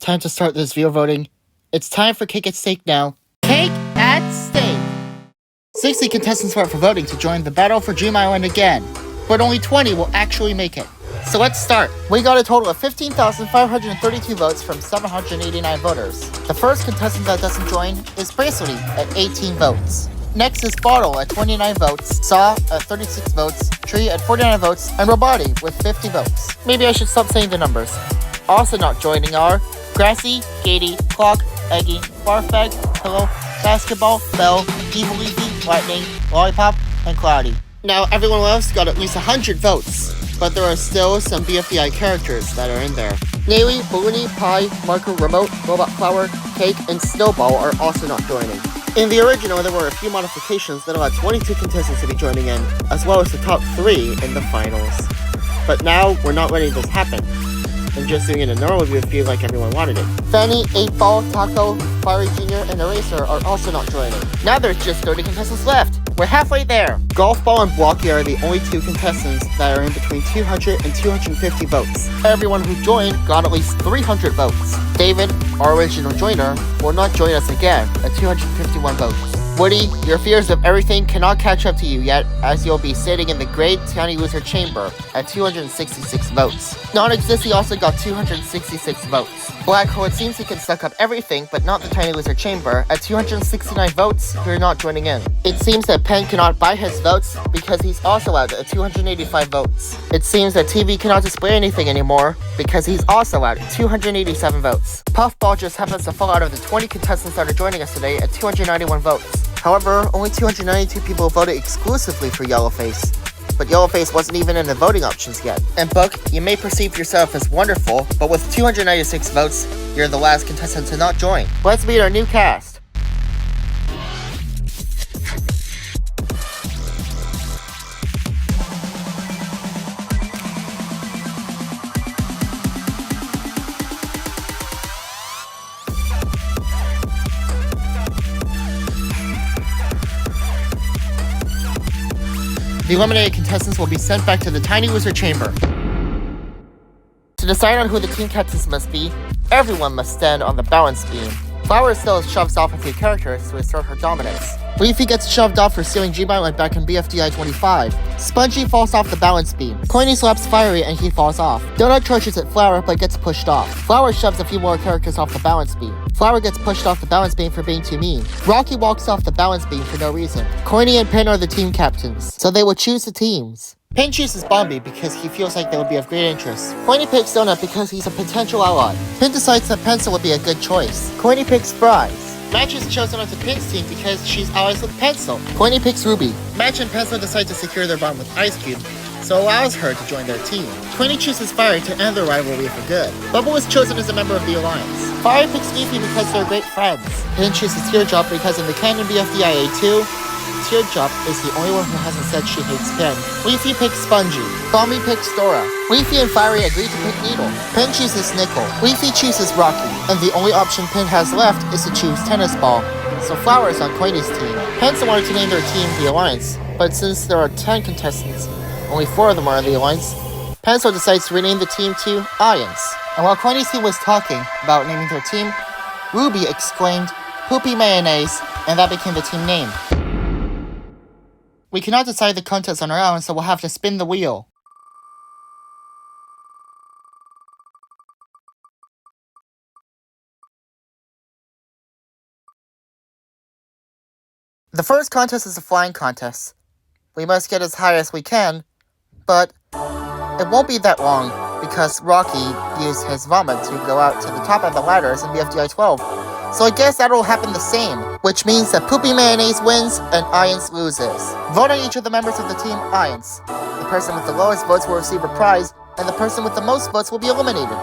time to start this viewer voting. It's time for Cake at Stake now. Cake at Stake! 60 contestants are up for voting to join the battle for Dream Island again, but only 20 will actually make it. So let's start. We got a total of 15,532 votes from 789 voters. The first contestant that doesn't join is Bracelety at 18 votes. Next is Bottle at 29 votes, Saw at 36 votes, Tree at 49 votes, and Robati with 50 votes. Maybe I should stop saying the numbers. Also not joining are Grassy, Katie, Clock, Eggy, Barfag, Pillow, Basketball, Bell, Evil Leafy, Lightning, Lollipop, and Cloudy. Now everyone else got at least 100 votes, but there are still some BFDIA characters that are in there. Naily, Balloony, Pie, Marker, Remote, Robot Flower, Cake, and Snowball are also not joining. In the original, there were a few modifications that allowed 22 contestants to be joining in, as well as the top 3 in the finals. But now, we're not letting this happen, and just doing it in normal BFD like everyone wanted it. Fanny, 8-Ball, Taco, Fiery Jr., and Eraser are also not joining. Now there's just 30 contestants left. We're halfway there. Golf Ball and Blocky are the only 2 contestants that are in between 200 and 250 votes. Everyone who joined got at least 300 votes. David, our original joiner, will not join us again at 251 votes. Woody, your fears of everything cannot catch up to you yet, as you'll be sitting in the Great Tiny Loser Chamber at 266 votes. Non-Existy also got 266 votes. Black Hole, it seems he can suck up everything, but not the Tiny Loser Chamber. At 269 votes, you're not joining in. It seems that Penn cannot buy his votes because he's also out at 285 votes. It seems that TV cannot display anything anymore because he's also out at 287 votes. Puffball just happens to fall out of the 20 contestants that are joining us today at 291 votes. However, only 292 people voted exclusively for Yellowface, but Yellowface wasn't even in the voting options yet. And Book, you may perceive yourself as wonderful, but with 296 votes, you're the last contestant to not join. Let's meet our new cast. The eliminated contestants will be sent back to the Tiny Loser Chamber. To decide on who the team captains must be, everyone must stand on the balance beam. Flower still shoves off a few characters to assert her dominance. Leafy gets shoved off for stealing Dream Island back in BFDI 25. Spongy falls off the balance beam. Coiny slaps Fiery and he falls off. Donut charges at Flower but gets pushed off. Flower shoves a few more characters off the balance beam. Flower gets pushed off the balance beam for being too mean. Rocky walks off the balance beam for no reason. Coiny and Pin are the team captains, so they will choose the teams. Pin chooses Bombi because he feels like they would be of great interest. Coiny picks Donut because he's a potential ally. Pin decides that Pencil would be a good choice. Coiny picks Fries. Match is chosen onto Pin's team because she's allies with Pencil. Coiny picks Ruby. Match and Pencil decide to secure their bond with Ice Cube, so allows her to join their team. Coiny chooses Fire to end their rivalry for good. Bubble is chosen as a member of the Alliance. Fire picks Leafy because they're great friends. Pin chooses Teardrop because in the canon BFDIA 2, Teardrop is the only one who hasn't said she hates Pin. Leafy picks Spongy. Tommy picks Dora. Leafy and Fiery agree to pick Needle. Pin chooses Nickel. Leafy chooses Rocky. And the only option Pin has left is to choose Tennis Ball. So Flower is on Coiny's team. Pencil wanted to name their team the Alliance, but since there are 10 contestants, only 4 of them are in the Alliance, Pencil decides to rename the team to Alliance. And while Coiny's team was talking about naming their team, Ruby exclaimed, "Poopy Mayonnaise," and that became the team name. We cannot decide the contest on our own, so we'll have to spin the wheel. The first contest is a flying contest. We must get as high as we can, but it won't be that long because Rocky used his vomit to go out to the top of the ladders in BFDI 12. So I guess that'll happen the same, which means that Poopy Mayonnaise wins and Iance loses. Vote on each of the members of the team Iance. The person with the lowest votes will receive a prize, and the person with the most votes will be eliminated.